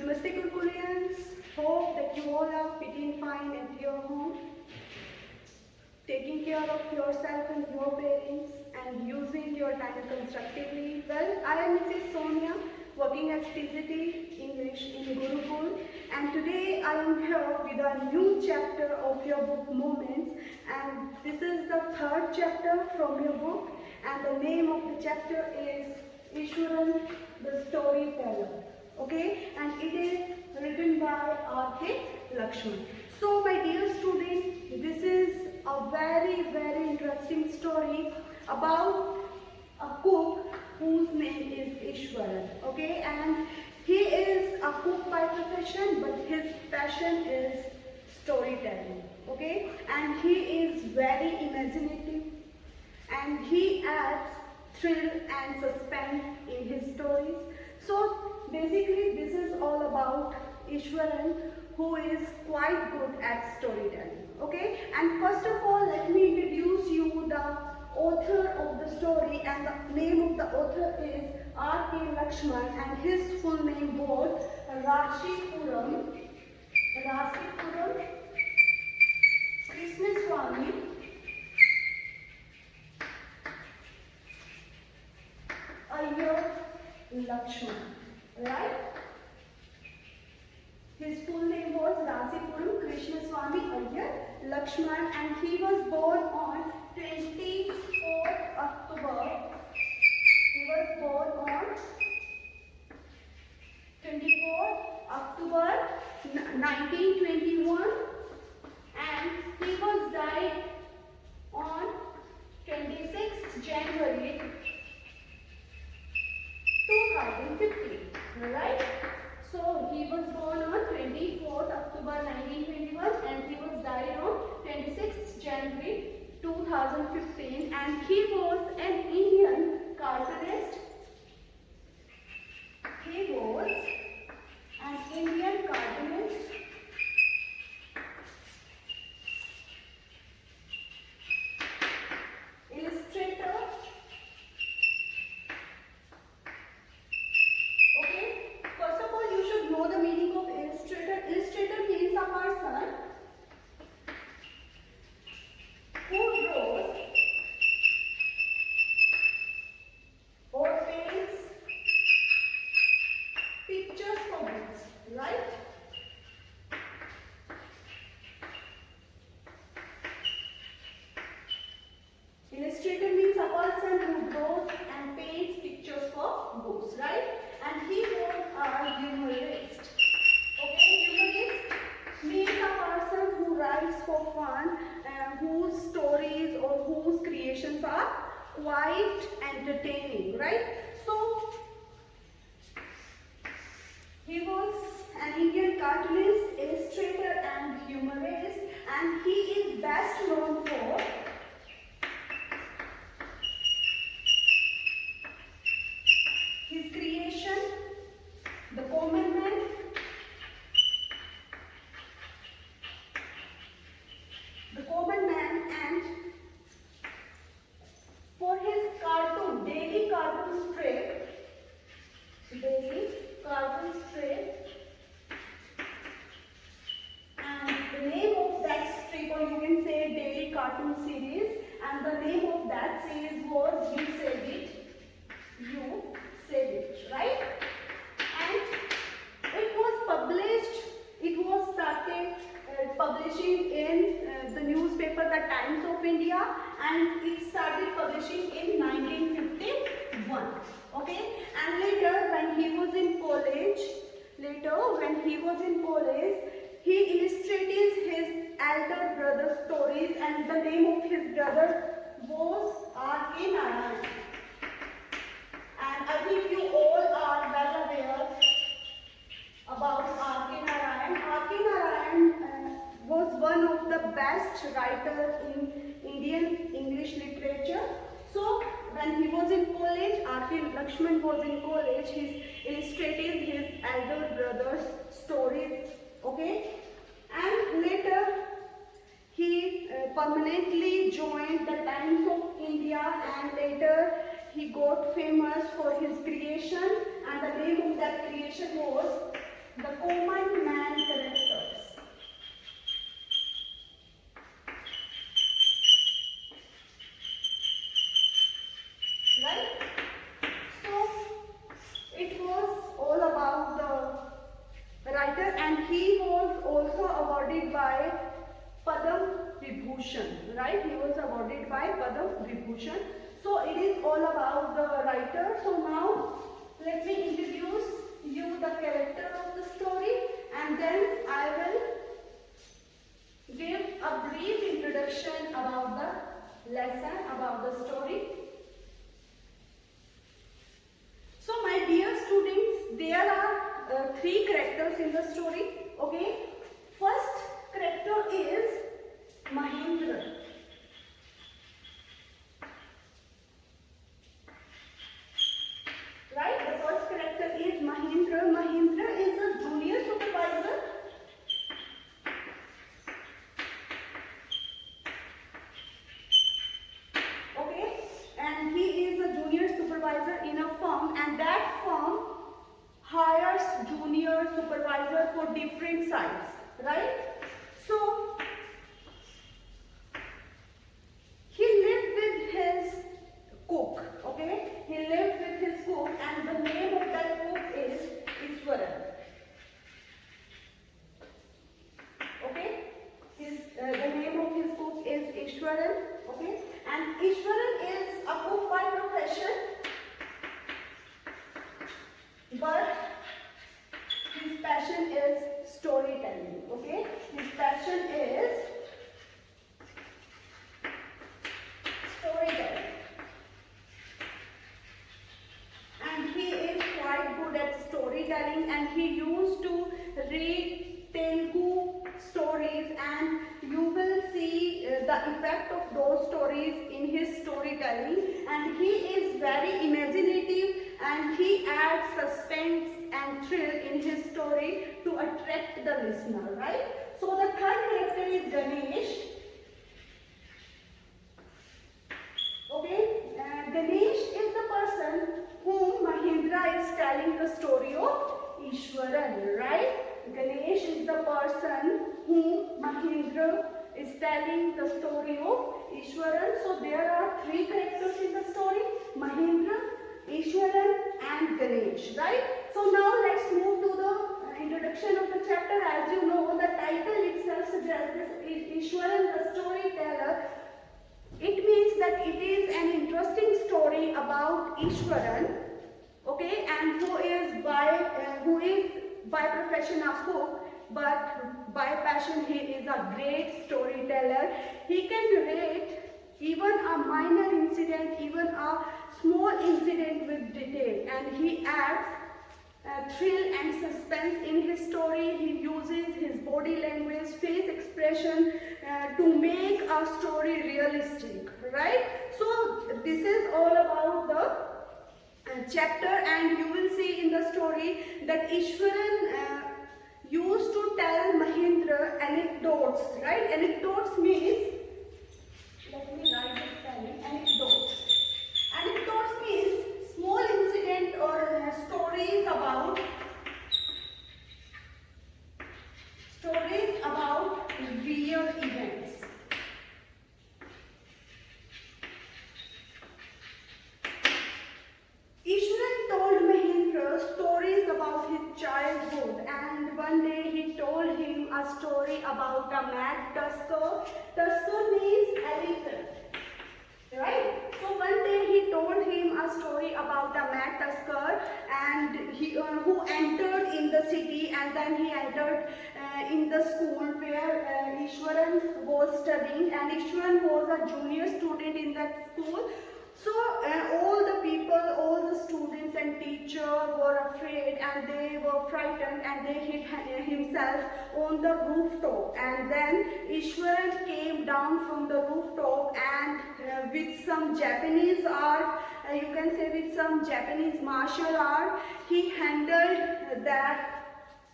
Namaste Gurukulians, hope that you all are fitting fine at your home, taking care of yourself and your parents and using your time constructively. Well, I am Mrs. Sonia, working as TZT English in Gurukul, and today I am here with a new chapter of your book Moments, and this is the third chapter from your book, and the name of the chapter is Iswaran, the Storyteller. Okay, and it is written by R.K. Lakshman. So my dear student, this is a very interesting story about a cook whose name is Iswaran. Okay, and he is a cook by profession, but his passion is storytelling. Okay, and he is very imaginative, and he adds thrill and suspense in his stories. So basically, this is all about Iswaran, who is quite good at storytelling. Okay, and first of all, let me introduce you the author of the story, and the name of the author is R.K. Lakshman, and his full name was Rashipuram Krishnaswamy Iyer Lakshman, right? His full name was Rashipuram Krishnaswamy Iyer Lakshman, and he was born on 24th October. He was born on 24th October 1921, and he was died on 26th January 2015, right? So he was born on 24th October 1921 and he was died on 26th January 2015, and he was an Indian cartoonist. He was an Indian cartoonist, illustrator. The meaning of illustrator. Illustrator means a person who draws or paints pictures for books, right? Illustrator means a person who draws and paints pictures for books, right? And he was a humorist. Okay, humorist means a person who writes for fun and whose stories or whose creations are quite entertaining, right? So, he was an Indian cartoonist, illustrator and humorist, and he is best known for his creation, The Common Man, and for his daily cartoon strip, and the name of that strip, or you can say daily cartoon series, and the name of that series was You Said It, right? And it was started publishing in the newspaper The Times of India, and it started publishing in 1951. Okay, and later when he was in college, he illustrated his elder brother's stories, and the name of his brother was R.K. Narayan. And I think you all are well aware about R.K. Narayan. R.K. Narayan was one of the best writers in Indian English literature. So when he was in college, R.K. Lakshman was in college, he illustrated his elder brother's stories. Okay, and later he permanently joined the Times of India, and later he got famous for his creation, and the name of that creation was The common man characters. Right? So it was all about the writer, and he was also awarded by Padam Vibhushan. Right? He was awarded by Padam Vibhushan. So it is all about the writer. So now let me introduce you the character of the story, and then I will give a brief introduction about the lesson, about the story. So my dear students, there are three characters in the story. Okay, first character is Mahendra. Right, the first character is Mahendra. Mahendra is a junior supervisor. Okay, and he is a junior supervisor in a firm, and that firm hires junior supervisor for different sites. Right, so he lived with his cook. Okay, he lived with his cook, and the name of that cook is Iswaran. Okay, the name of his cook is Iswaran. Okay, and Iswaran is a cook by profession, but his passion is storytelling. Okay, his passion is storytelling. And he is quite good at storytelling, and he used to read Telugu stories, and you will see the effect of those stories in his storytelling. And he is very imaginative, and he adds suspense and thrill in his story to attract the listener. Right? So the third character is Ganesh. Okay, Ganesh is the person whom Mahendra is telling the story of Iswaran. Right? Ganesh is the person whom Mahendra is telling the story of Iswaran. So there are three characters in the story: Mahendra, Iswaran, and Ganesh. Right? So now let's move to the introduction of the chapter. As you know, the title itself suggests this Iswaran, the storyteller. It means that it is an interesting story about Iswaran, okay, and who is by profession a cook, but by passion he is a great storyteller. He can narrate even a minor incident, even a small incident with detail, and he adds thrill and suspense in his story. He uses his body language, face expression to make a story realistic. Right? So this is all about the chapter, and you will see in the story that Iswaran used to tell Mahendra anecdotes. Right? Anecdotes means, let me write this spelling, anecdotes. Anecdotes means small incident or stories about real events. Iswaran told Mahendra stories about his childhood, and one day he told him a story about a mad tusker. Tusker means elephant. Right? So one day he told him a story about a mad tusker, and who entered in the city, and then he entered in the school where Iswaran was studying, and Iswaran was a junior student in that school. So all the people, all the students and teachers were afraid, and they were frightened, and they hid himself on the rooftop. And then Iswaran came down from the rooftop, and with some Japanese art, you can say with some Japanese martial art, he handled that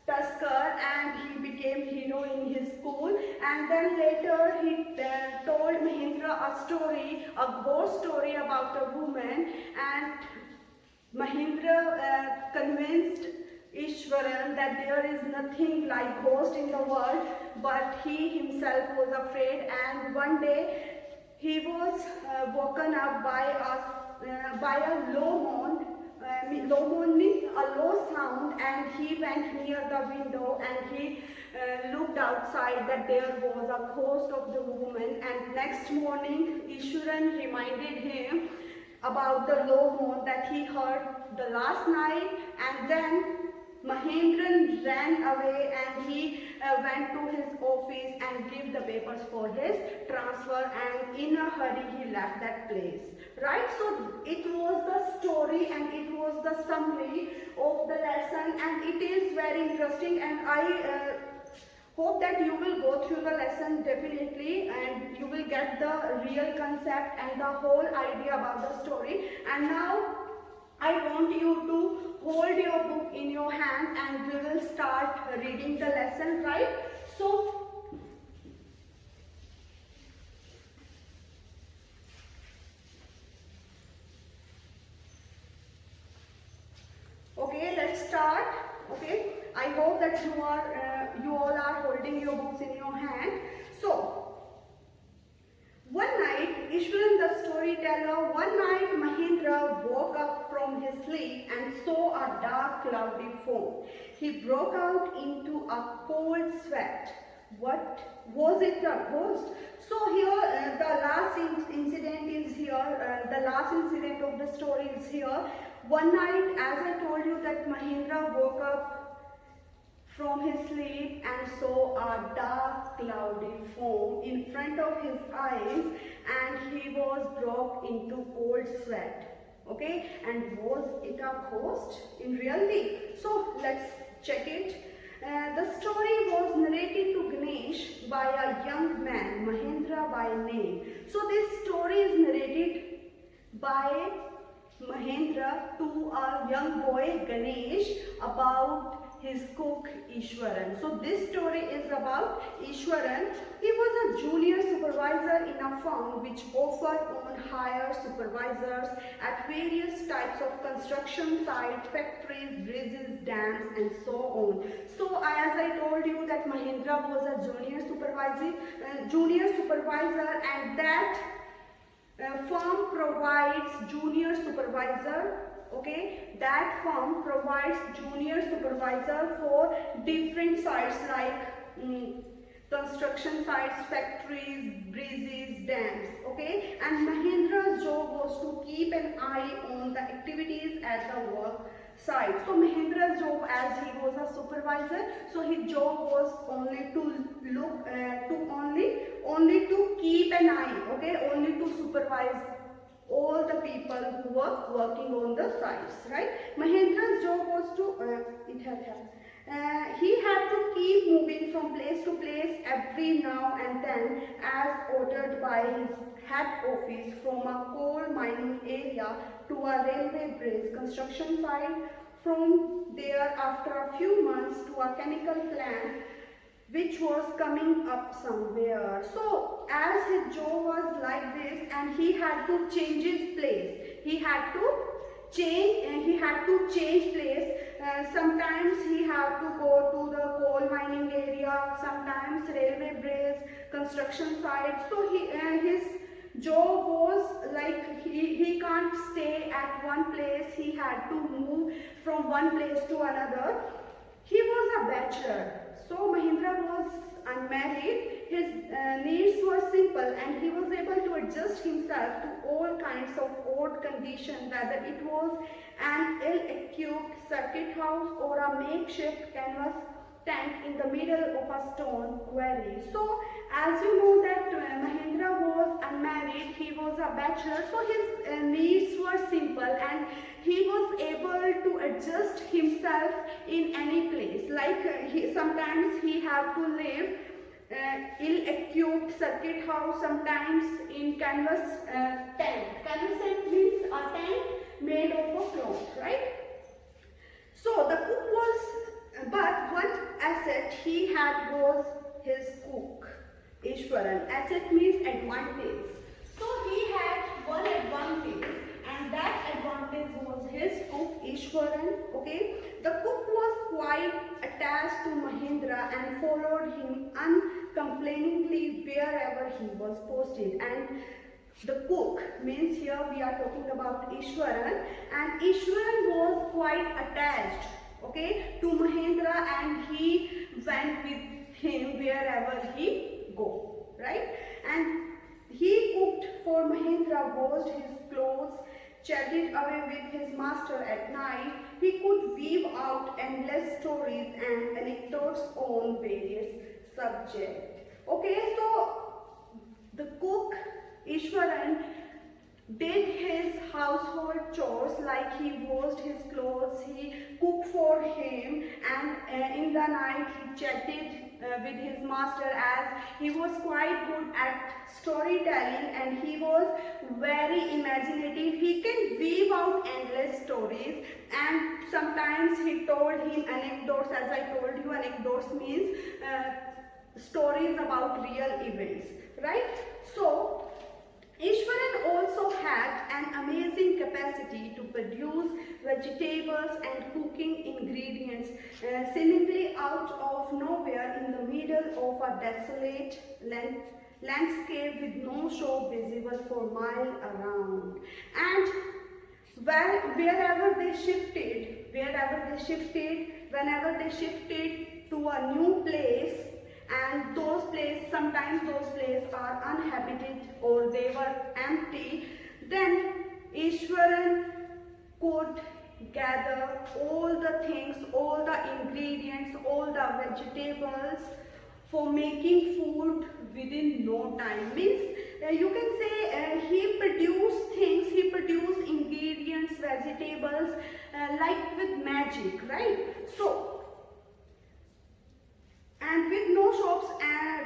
tusker, and he became hero in his school. And then later he told Mahendra a story, a ghost story about a woman, and Mahendra convinced Iswaran that there is nothing like ghost in the world, but he himself was afraid, and one day he was woken up by a low moan. Low moan means a low sound, and he went near the window and he looked outside that there was a ghost of the woman. And next morning Iswaran reminded him about the low moan that he heard the last night, and then Mahendran ran away and he went to his office and gave the papers for his transfer, and in a hurry he left that place. Right? So it was the story and it was the summary of the lesson, and it is very interesting, and I hope that you will go through the lesson definitely and you will get the real concept and the whole idea about the story. And now I want you to hold your book in your hand and we will start reading the lesson, right? So, okay, let's start. Okay, I hope that you all are holding your books in your hand. So, one night, Iswaran the storyteller, one night Mahendra woke up from his sleep and saw a dark cloudy foam. He broke out into a cold sweat. What was it, a ghost? So here the last incident is here, the last incident of the story is here. One night, as I told you, that Mahendra woke up from his sleep and saw a dark cloudy foam in front of his eyes, and he was brought into cold sweat. Okay, and was it a ghost in reality? So let's check it. The story was narrated to Ganesh by a young man, Mahendra by name. So this story is narrated by Mahendra to a young boy Ganesh about his cook Iswaran. So this story is about Iswaran. He was a junior supervisor in a firm which offered on hire supervisors at various types of construction sites, factories, bridges, dams, and so on. So as I told you that Mahendra was a junior supervisor, and that firm provides junior supervisor. Okay, that firm provides junior supervisor for different sites like construction sites, factories, bridges, dams. Okay, and Mahendra's job was to keep an eye on the activities at the work site. So Mahendra's job, as he was a supervisor, so his job was only to look only to keep an eye. Okay, only to supervise all the people who were working on the sites, right? Mahendra's job was to, he had to keep moving from place to place every now and then as ordered by his head office, from a coal mining area to a railway bridge construction site, from there after a few months to a chemical plant which was coming up somewhere. So as his job was like this, and he had to change his place, he had to change place. Sometimes he had to go to the coal mining area, sometimes railway bridge, construction site. So his job was like he can't stay at one place, he had to move from one place to another. He was a bachelor. So Mahendra was unmarried, his needs were simple, and he was able to adjust himself to all kinds of odd conditions, whether it was an ill-equipped circuit house or a makeshift canvas tent in the middle of a stone quarry. So as you know that Mahendra was unmarried, he was a bachelor, so his needs were simple and he was able to adjust himself in any place. Like sometimes he have to live ill-equipped circuit house, sometimes in canvas tent. Canvas tent means a tent made of a cloth, right? So the cook was, but one asset he had was his cook, Iswaran. Asset means advantage. So he had one advantage, and that advantage was his cook, Iswaran. Okay, the cook was quite and followed him uncomplainingly wherever he was posted. And the cook means here we are talking about Iswaran, and Iswaran was quite attached, okay, to Mahendra, and he went with him wherever he go, right? And he cooked for Mahendra, washed his clothes, chatted away with his master at night. He could weave out endless stories and anecdotes on various subjects. Okay, so the cook Iswaran did his household chores, like he washed his clothes, he cooked for him, and in the night he chatted with his master, as he was quite good at storytelling and he was very imaginative. He can weave out endless stories, and sometimes he told him anecdotes. As I told you, anecdotes means stories about real events, right? So Iswaran also had an amazing capacity to produce vegetables and cooking ingredients seemingly out of nowhere in the middle of a desolate landscape with no shop visible for miles around. And whenever they shifted, whenever they shifted to a new place, and those places, sometimes those places are uninhabited or they were empty, then Iswaran could gather all the things, all the ingredients, all the vegetables for making food within no time. Means you can say he produced things, he produced ingredients, vegetables like with magic, right? So, and with no shops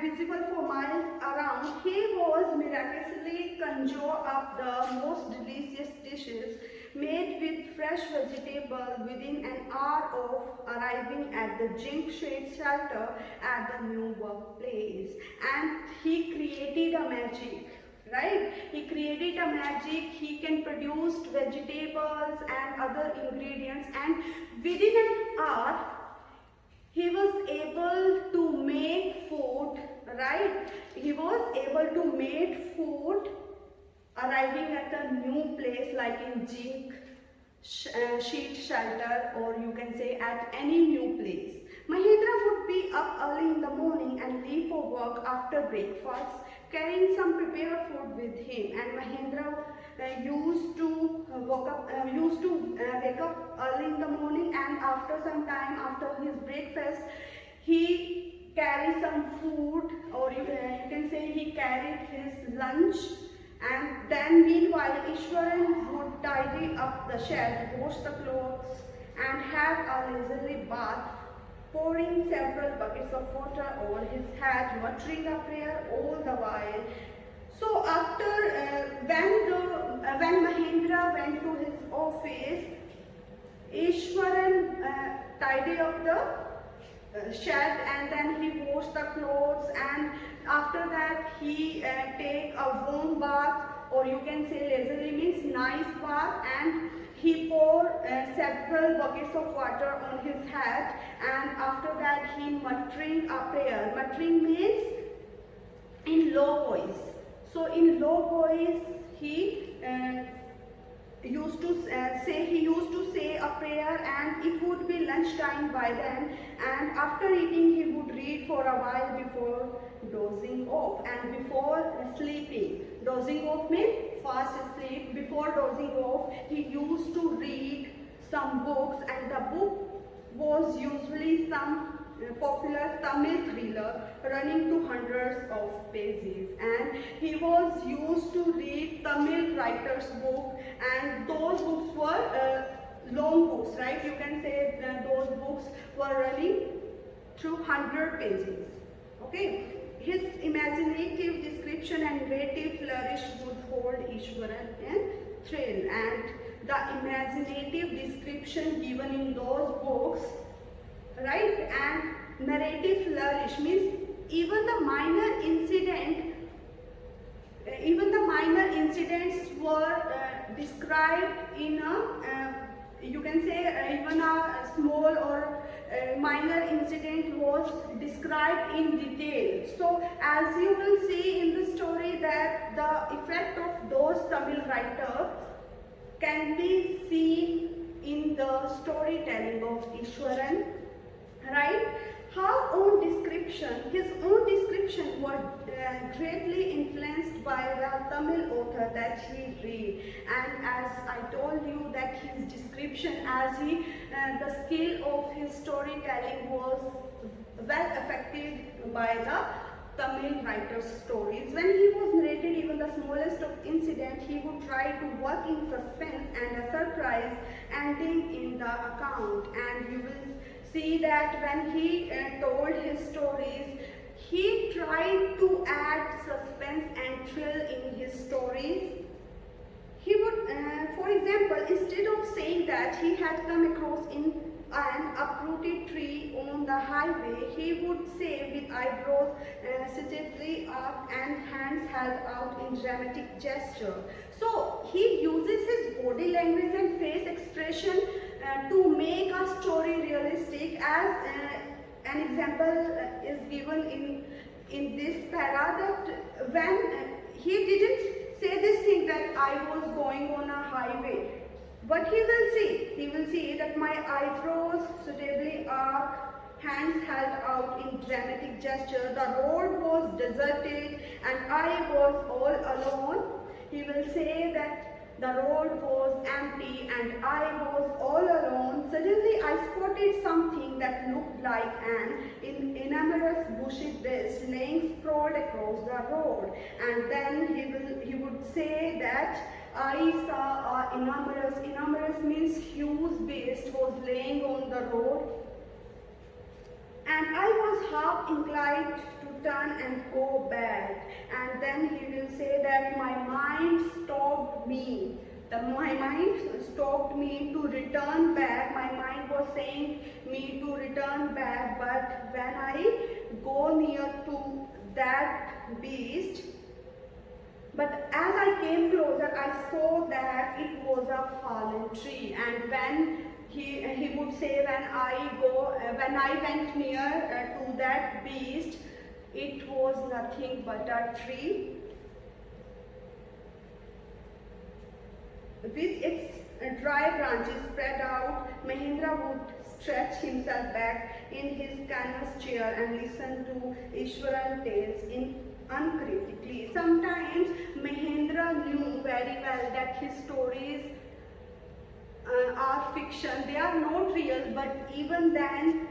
visible for miles around, he was miraculously conjure up the most delicious dishes made with fresh vegetable within an hour of arriving at the zinc shade shelter at the new workplace. And he created a magic, right? He created a magic. He can produce vegetables and other ingredients, and within an hour he was able to make food, right? He was able to make food arriving at a new place like in zinc sheet shelter, or you can say at any new place. Mahendra would be up early in the morning and leave for work after breakfast, carrying some prepared food with him. And Mahendra used to wake up early in the morning, and after some time, after his breakfast, he carried some food, or you can say he carried his lunch. And then meanwhile Iswaran would tidy up the shed, wash the clothes, and have a leisurely bath, pouring several buckets of water over his head, muttering a prayer all the while. So after when Mahendra went to his office, Iswaran tidied up the shed, and then he washed the clothes, and after that he take a warm bath, or you can say leisurely means nice bath, and he poured several buckets of water on his head, and after that he muttering a prayer. Muttering means in low voice. So in low voice he used to say a prayer, and it would be lunchtime by then, and after eating he would read for a while before dozing off. And before sleeping, dozing off means fast sleep. Before dozing off he used to read some books, and the book was usually some popular Tamil thriller running to hundreds of pages, and he was used to read Tamil writers' book, and those books were long books, right? You can say that those books were running through 100 pages. Okay, his imaginative description and narrative flourish would hold Iswaran in thrill, and the imaginative description given in those books, right, and narrative flourish means even the minor incidents were described in a you can say even a small or minor incident was described in detail. So as you will see in the story that the effect of those Tamil writers can be seen in the storytelling of Iswaran, right? His own description was greatly influenced by the Tamil author that he read, and as I told you that his description, as the skill of his storytelling was well affected by the Tamil writer's stories. When he was narrated even the smallest of incident, he would try to work in suspense and a surprise ending in the account. And you will see that when he told his stories, he tried to add suspense and thrill in his stories. He would, for example, instead of saying that he had come across in an uprooted tree on the highway, he would say with eyebrows suitably up and hands held out in dramatic gesture. So he uses his body language and face expression to make a story realistic. As an example is given in this para, that when he didn't say this thing that I was going on a highway. What he will see that my eyebrows suitably arched, hands held out in dramatic gesture, the road was deserted and I was all alone. He will say that the road was empty and I was all alone. Suddenly I spotted something that looked like an enormous bushy beast laying sprawled across the road. And then he would say that I saw enormous means huge beast was laying on the road, and I was half inclined to turn and go back. And then he will say that my mind stopped me. My mind stopped me to return back. My mind was saying me to return back, but when I go near to that beast, but as I came closer, I saw that it was a fallen tree. And when he would say, when I went near to that beast, it was nothing but a tree with its dry branches spread out. Mahendra would stretch himself back in his canvas chair and listen to Iswaran tales uncritically. Sometimes Mahendra knew very well that his stories are fiction, they are not real, but even then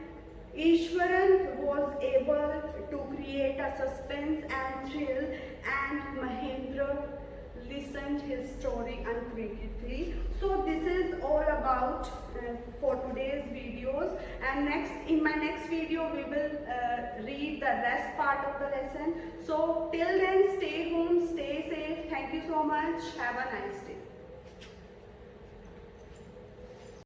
Iswaran was able to create a suspense and thrill, and Mahendra listened his story uncritically. So this is all about for today's videos, and in my next video we will read the rest part of the lesson. So till then, stay home, stay safe. Thank you so much. Have a nice day.